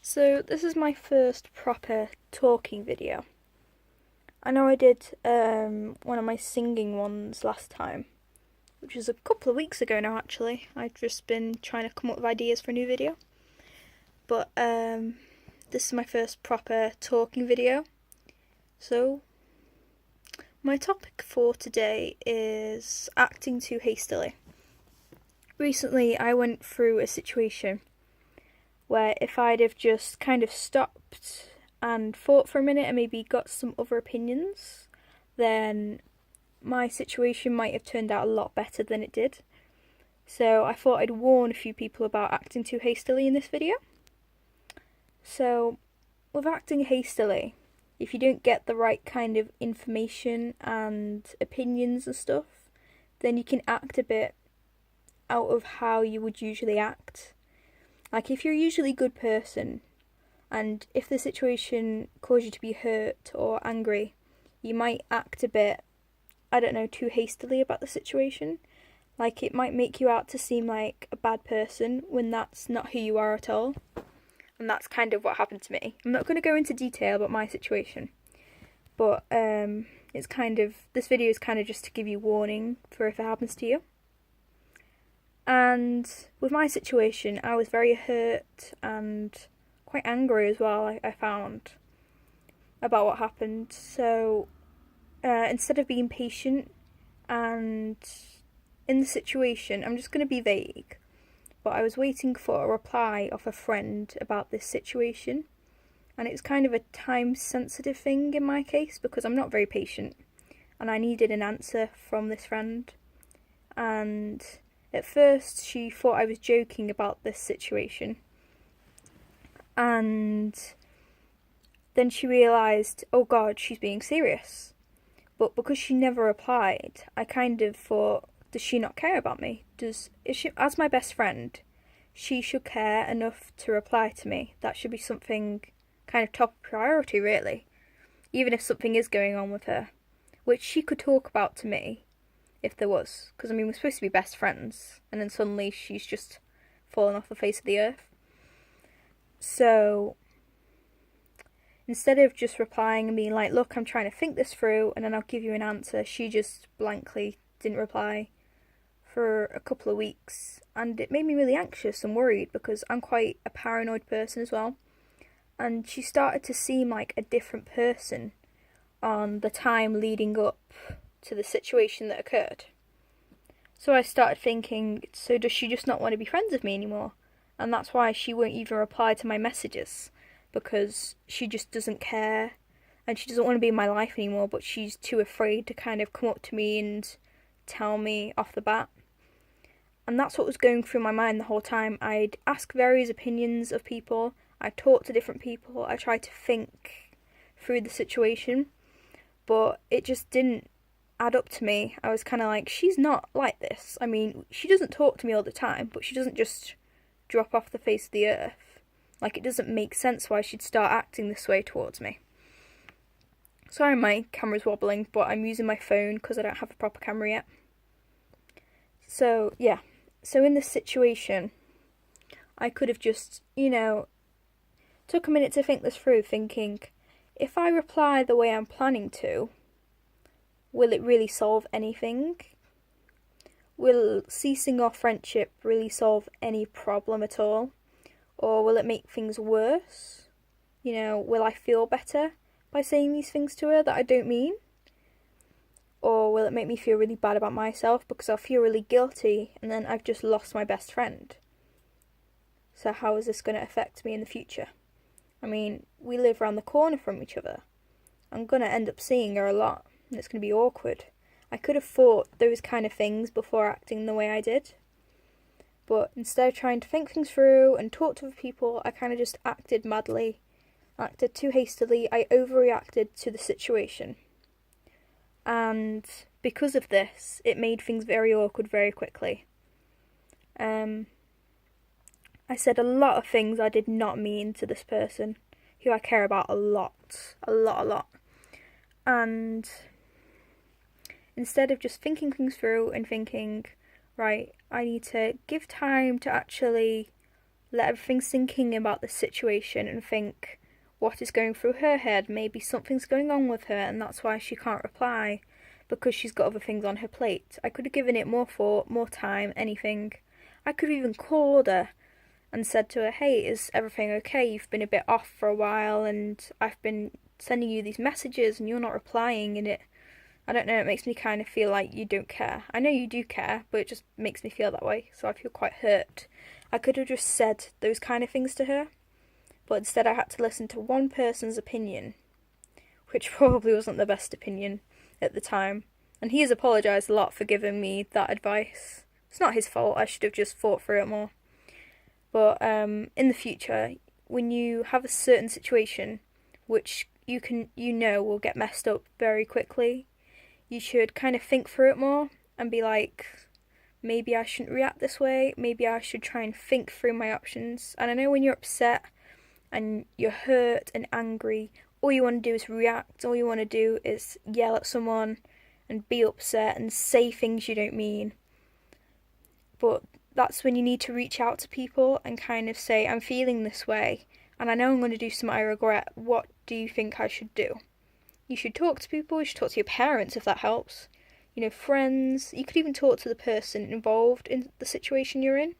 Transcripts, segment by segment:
So this is my first proper talking video. I know I did one of my singing ones last time, which was a couple of weeks ago now actually. I've just been trying to come up with ideas for a new video. But this is my first proper talking video. So my topic for today is acting too hastily. Recently I went through a situation where if I'd have just kind of stopped and thought for a minute and maybe got some other opinions, then my situation might have turned out a lot better than it did. So I thought I'd warn a few people about acting too hastily in this video. So, with acting hastily, if you don't get the right kind of information and opinions and stuff, then you can act a bit out of how you would usually act. Like, if you're usually a good person, and if the situation caused you to be hurt or angry, you might act a bit, too hastily about the situation. Like, it might make you out to seem like a bad person when that's not who you are at all. And that's kind of what happened to me. I'm not going to go into detail about my situation, but this video is kind of just to give you warning for if it happens to you. And with my situation, I was very hurt and quite angry as well, I found, about what happened. So instead of being patient and in the situation, I'm just going to be vague. But I was waiting for a reply off a friend about this situation. And it's kind of a time-sensitive thing in my case because I'm not very patient. And I needed an answer from this friend. And at first she thought I was joking about this situation. And then she realised, oh God, she's being serious. But because she never replied, I kind of thought, does she not care about me? Is she, as my best friend, she should care enough to reply to me. That should be something kind of top priority, really. Even if something is going on with her, which she could talk about to me if there was. Because, we're supposed to be best friends, and then suddenly she's just fallen off the face of the earth. So, instead of just replying and being like, look, I'm trying to think this through, and then I'll give you an answer, she just blankly didn't reply for a couple of weeks, and it made me really anxious and worried because I'm quite a paranoid person as well. And she started to seem like a different person on the time leading up to the situation that occurred. So I started thinking, so does she just not want to be friends with me anymore? And that's why she won't even reply to my messages, because she just doesn't care and she doesn't want to be in my life anymore, but she's too afraid to kind of come up to me and tell me off the bat. And that's what was going through my mind the whole time. I'd ask various opinions of people, I'd talk to different people, I tried to think through the situation, but it just didn't add up to me. I was kind of like, she's not like this. She doesn't talk to me all the time, but she doesn't just drop off the face of the earth. Like, it doesn't make sense why she'd start acting this way towards me. Sorry my camera's wobbling, but I'm using my phone because I don't have a proper camera yet. So, yeah. So in this situation, I could have just, took a minute to think this through, thinking, if I reply the way I'm planning to, will it really solve anything? Will ceasing our friendship really solve any problem at all? Or will it make things worse? Will I feel better by saying these things to her that I don't mean? Or will it make me feel really bad about myself because I'll feel really guilty and then I've just lost my best friend? So how is this going to affect me in the future? We live around the corner from each other. I'm going to end up seeing her a lot and it's going to be awkward. I could have thought those kind of things before acting the way I did. But instead of trying to think things through and talk to other people, I kind of just acted madly, acted too hastily. I overreacted to the situation. And because of this, it made things very awkward very quickly. I said a lot of things I did not mean to this person, who I care about a lot. And instead of just thinking things through and thinking, right, I need to give time to actually let everything sink in about the situation and think what is going through her head. Maybe something's going on with her and that's why she can't reply, because she's got other things on her plate. I could have given it more thought, more time, anything. I could have even called her and said to her, hey, is everything okay? You've been a bit off for a while and I've been sending you these messages and you're not replying, and I don't know, it makes me kind of feel like you don't care. I know you do care, but it just makes me feel that way, so I feel quite hurt. I could have just said those kind of things to her, but instead I had to listen to one person's opinion, which probably wasn't the best opinion at the time. And he has apologised a lot for giving me that advice. It's not his fault, I should have just thought through it more. But in the future, when you have a certain situation which you know will get messed up very quickly, you should kind of think through it more and be like, maybe I shouldn't react this way, maybe I should try and think through my options. And I know when you're upset and you're hurt and angry, all you want to do is react, all you want to do is yell at someone and be upset and say things you don't mean. But that's when you need to reach out to people and kind of say, I'm feeling this way and I know I'm going to do something I regret. What do you think I should do? You should talk to people, you should talk to your parents if that helps. You know, friends. You could even talk to the person involved in the situation you're in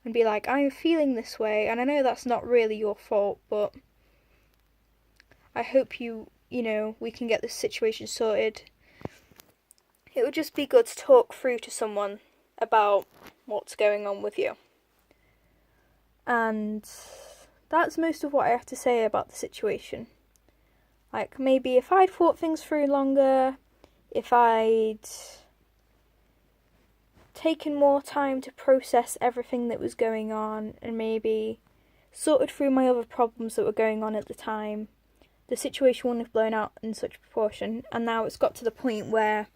and be like, I'm feeling this way and I know that's not really your fault, but I hope we can get this situation sorted. It would just be good to talk through to someone about what's going on with you. And that's most of what I have to say about the situation. Like, maybe if I'd thought things through longer, if I'd taken more time to process everything that was going on and maybe sorted through my other problems that were going on at the time, the situation wouldn't have blown out in such proportion. And now it's got to the point where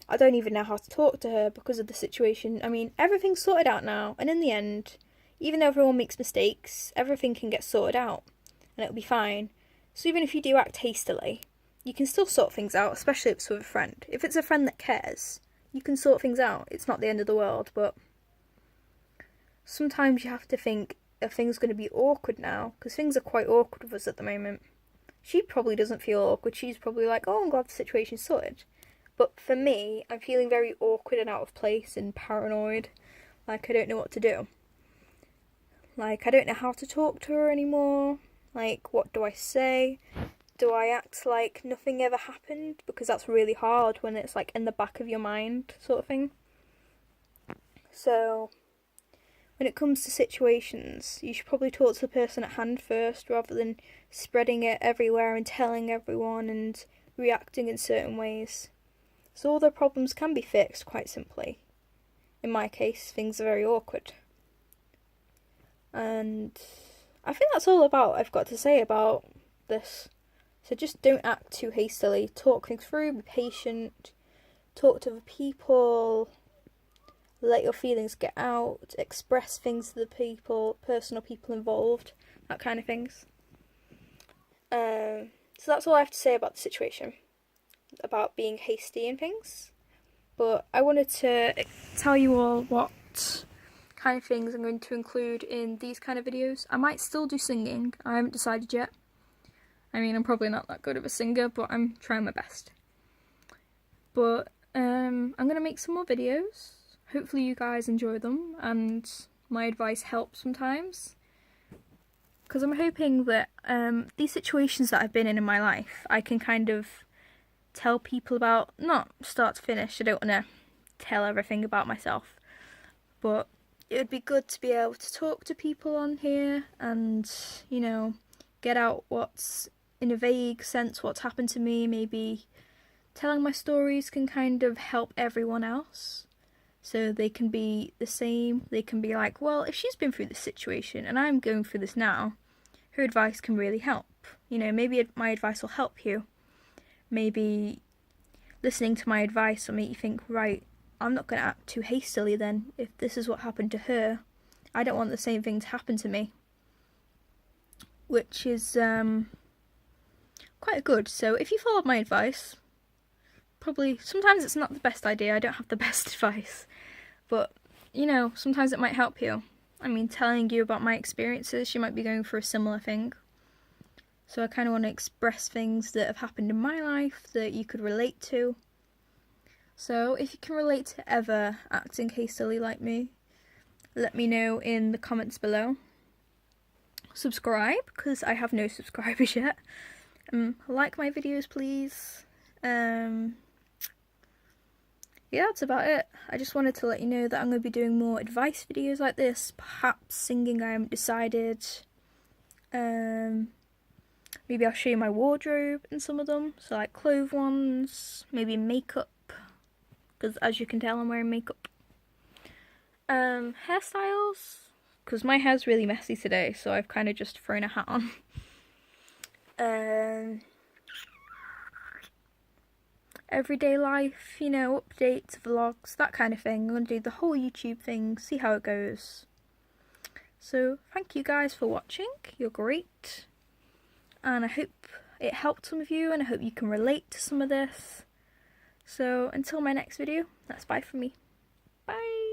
I don't even know how to talk to her because of the situation. I mean, everything's sorted out now, and in the end, even though everyone makes mistakes, everything can get sorted out and it'll be fine. So even if you do act hastily, you can still sort things out, especially if it's with a friend. If it's a friend that cares, you can sort things out. It's not the end of the world, but sometimes you have to think, are things going to be awkward now? Because things are quite awkward with us at the moment. She probably doesn't feel awkward. She's probably like, oh, I'm glad the situation's sorted. But for me, I'm feeling very awkward and out of place and paranoid. Like, I don't know what to do. Like, I don't know how to talk to her anymore. Like, what do I say? Do I act like nothing ever happened? Because that's really hard when it's like in the back of your mind sort of thing. So, when it comes to situations, you should probably talk to the person at hand first rather than spreading it everywhere and telling everyone and reacting in certain ways. So all the problems can be fixed quite simply. In my case, things are very awkward. And I think that's all I've got to say about this. So just don't act too hastily. Talk things through, be patient, talk to other people, let your feelings get out, express things to the personal people involved, that kind of things. So that's all I have to say about the situation, about being hasty and things. But I wanted to tell you all what kind of things I'm going to include in these kind of videos. I might still do singing, I haven't decided yet. I mean, I'm probably not that good of a singer, but I'm trying my best. But I'm going to make some more videos. Hopefully you guys enjoy them and my advice helps sometimes. Because I'm hoping that these situations that I've been in my life, I can kind of tell people about, not start to finish. I don't want to tell everything about myself. But it would be good to be able to talk to people on here and, get out what's in a vague sense what's happened to me. Maybe telling my stories can kind of help everyone else. So they can be the same. They can be like, well, if she's been through this situation and I'm going through this now, her advice can really help. Maybe my advice will help you. Maybe listening to my advice will make you think, right, I'm not going to act too hastily then. If this is what happened to her, I don't want the same thing to happen to me. Which is quite good. So if you followed my advice, probably, sometimes it's not the best idea, I don't have the best advice, but, sometimes it might help you. telling you about my experiences. You might be going through a similar thing. So I kind of want to express things that have happened in my life that you could relate to. So if you can relate to ever acting hastily like me, let me know in the comments below. Subscribe, because I have no subscribers yet. Like my videos, please. Yeah, that's about it. I just wanted to let you know that I'm going to be doing more advice videos like this. Perhaps singing, I haven't decided. Maybe I'll show you my wardrobe in some of them. So like clothes ones, maybe makeup. Because as you can tell, I'm wearing makeup. Hairstyles. Because my hair's really messy today, so I've kind of just thrown a hat on. Everyday life, updates, vlogs, that kind of thing. I'm going to do the whole YouTube thing, see how it goes. So, thank you guys for watching. You're great. And I hope it helped some of you, and I hope you can relate to some of this. So, until my next video, that's bye from me. Bye!